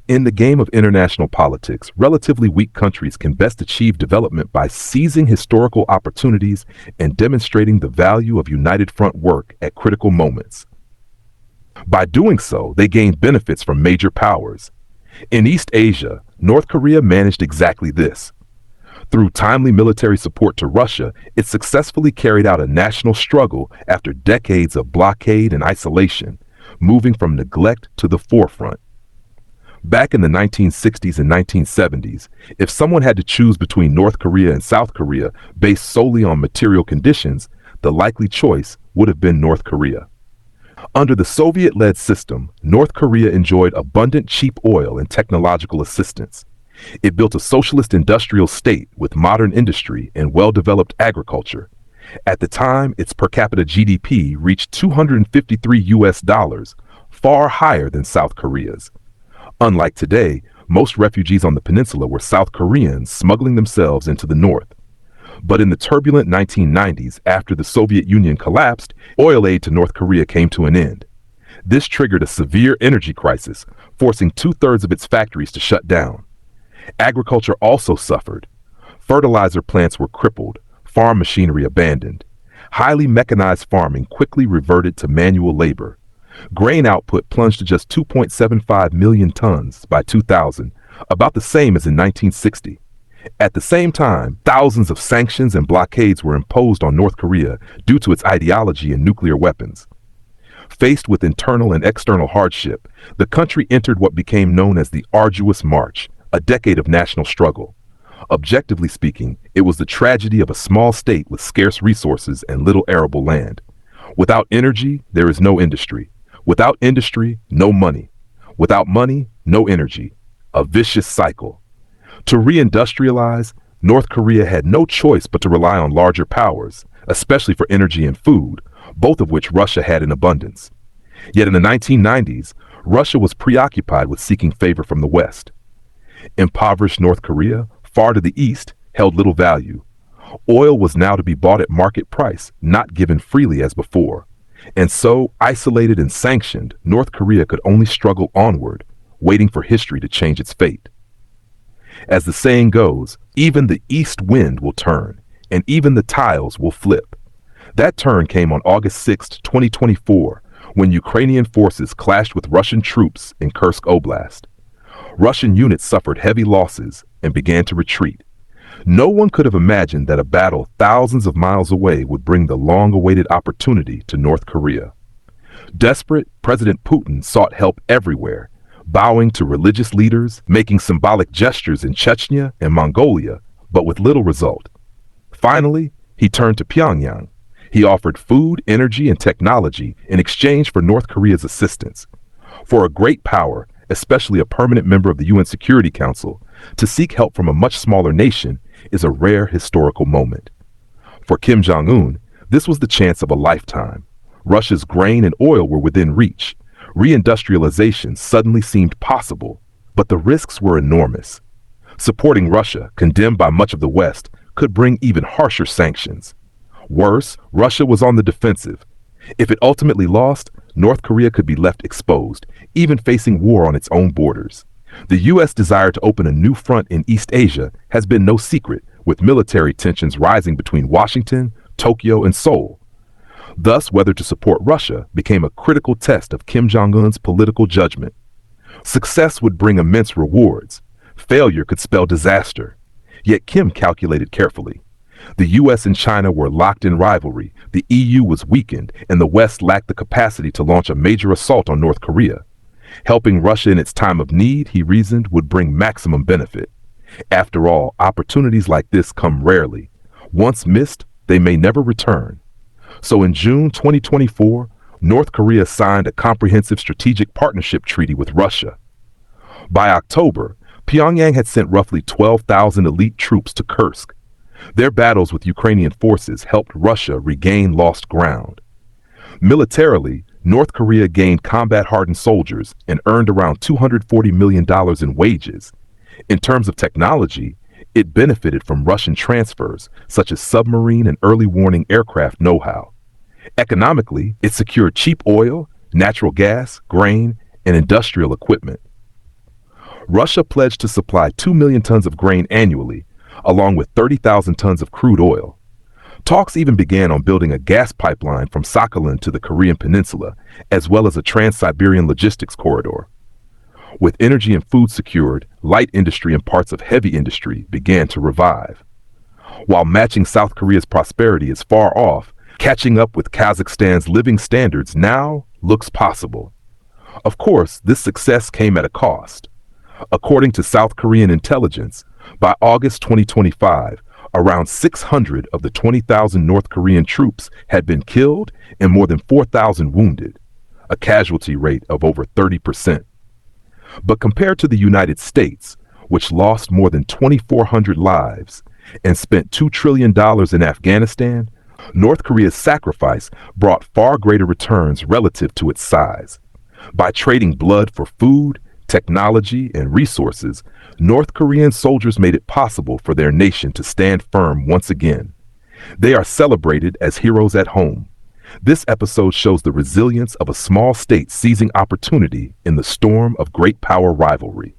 In the game of international politics, relatively weak countries can best achieve development by seizing historical opportunities and demonstrating the value of united front work at critical moments. By doing so, they gain benefits from major powers. In East Asia, North Korea managed exactly this. Through timely military support to Russia, it successfully carried out a national struggle after decades of blockade and isolation, moving from neglect to the forefront. Back in the 1960s and 1970s, if someone had to choose between North Korea and South Korea based solely on material conditions, the likely choice would have been North Korea. Under the Soviet-led system, North Korea enjoyed abundant cheap oil and technological assistance. It built a socialist industrial state with modern industry and well-developed agriculture. At the time, its per capita GDP reached $253, far higher than South Korea's. Unlike today, most refugees on the peninsula were South Koreans smuggling themselves into the north. But in the turbulent 1990s, after the Soviet Union collapsed, oil aid to North Korea came to an end. This triggered a severe energy crisis, forcing two-thirds of its factories to shut down. Agriculture also suffered. Fertilizer plants were crippled, farm machinery abandoned. Highly mechanized farming quickly reverted to manual labor. Grain output plunged to just 2.75 million tons by 2000, about the same as in 1960. At the same time, thousands of sanctions and blockades were imposed on North Korea due to its ideology and nuclear weapons. Faced with internal and external hardship, the country entered what became known as the Arduous March, a decade of national struggle. Objectively speaking, it was the tragedy of a small state with scarce resources and little arable land. Without energy, there is no industry. Without industry, no money. Without money, no energy. A vicious cycle. To reindustrialize, North Korea had no choice but to rely on larger powers, especially for energy and food, both of which Russia had in abundance. Yet in the 1990s, Russia was preoccupied with seeking favor from the West. Impoverished North Korea, far to the east, held little value. Oil was now to be bought at market price, not given freely as before. And so, isolated and sanctioned, North Korea could only struggle onward, waiting for history to change its fate. As the saying goes, even the east wind will turn, and even the tiles will flip. That turn came on August 6, 2024, when Ukrainian forces clashed with Russian troops in Kursk Oblast. Russian units suffered heavy losses and began to retreat. No one could have imagined that a battle thousands of miles away would bring the long-awaited opportunity to North Korea. Desperate, President Putin sought help everywhere, bowing to religious leaders, making symbolic gestures in Chechnya and Mongolia, but with little result. Finally, he turned to Pyongyang. He offered food, energy, and technology in exchange for North Korea's assistance. For a great power, especially a permanent member of the UN Security Council, to seek help from a much smaller nation is a rare historical moment. For Kim Jong-un, this was the chance of a lifetime. Russia's grain and oil were within reach. Reindustrialization suddenly seemed possible, but the risks were enormous. Supporting Russia, condemned by much of the West, could bring even harsher sanctions. Worse, Russia was on the defensive. If it ultimately lost, North Korea could be left exposed, even facing war on its own borders. The U.S. desire to open a new front in East Asia has been no secret, with military tensions rising between Washington, Tokyo, and Seoul. Thus, whether to support Russia became a critical test of Kim Jong-un's political judgment. Success would bring immense rewards. Failure could spell disaster. Yet Kim calculated carefully. The U.S. and China were locked in rivalry, the EU was weakened, and the West lacked the capacity to launch a major assault on North Korea. Helping Russia in its time of need, he reasoned, would bring maximum benefit. After all, opportunities like this come rarely. Once missed, they may never return. So in June 2024, North Korea signed a comprehensive strategic partnership treaty with Russia. By October, Pyongyang had sent roughly 12,000 elite troops to Kursk. Their battles with Ukrainian forces helped Russia regain lost ground. Militarily, North Korea gained combat-hardened soldiers and earned around $240 million in wages. In terms of technology, it benefited from Russian transfers, such as submarine and early warning aircraft know-how. Economically, it secured cheap oil, natural gas, grain, and industrial equipment. Russia pledged to supply 2 million tons of grain annually, along with 30,000 tons of crude oil. Talks even began on building a gas pipeline from Sakhalin to the Korean peninsula, as well as a trans-Siberian logistics corridor. With energy and food secured, light industry and parts of heavy industry began to revive. While matching South Korea's prosperity is far off, catching up with Kazakhstan's living standards now looks possible. Of course, this success came at a cost. According to South Korean intelligence, by August 2025, around 600 of the 20,000 North Korean troops had been killed and more than 4,000 wounded, a casualty rate of over 30%. But compared to the United States, which lost more than 2,400 lives and spent $2 trillion in Afghanistan, North Korea's sacrifice brought far greater returns relative to its size. By trading blood for food, technology, and resources, North Korean soldiers made it possible for their nation to stand firm once again. They are celebrated as heroes at home. This episode shows the resilience of a small state seizing opportunity in the storm of great power rivalry.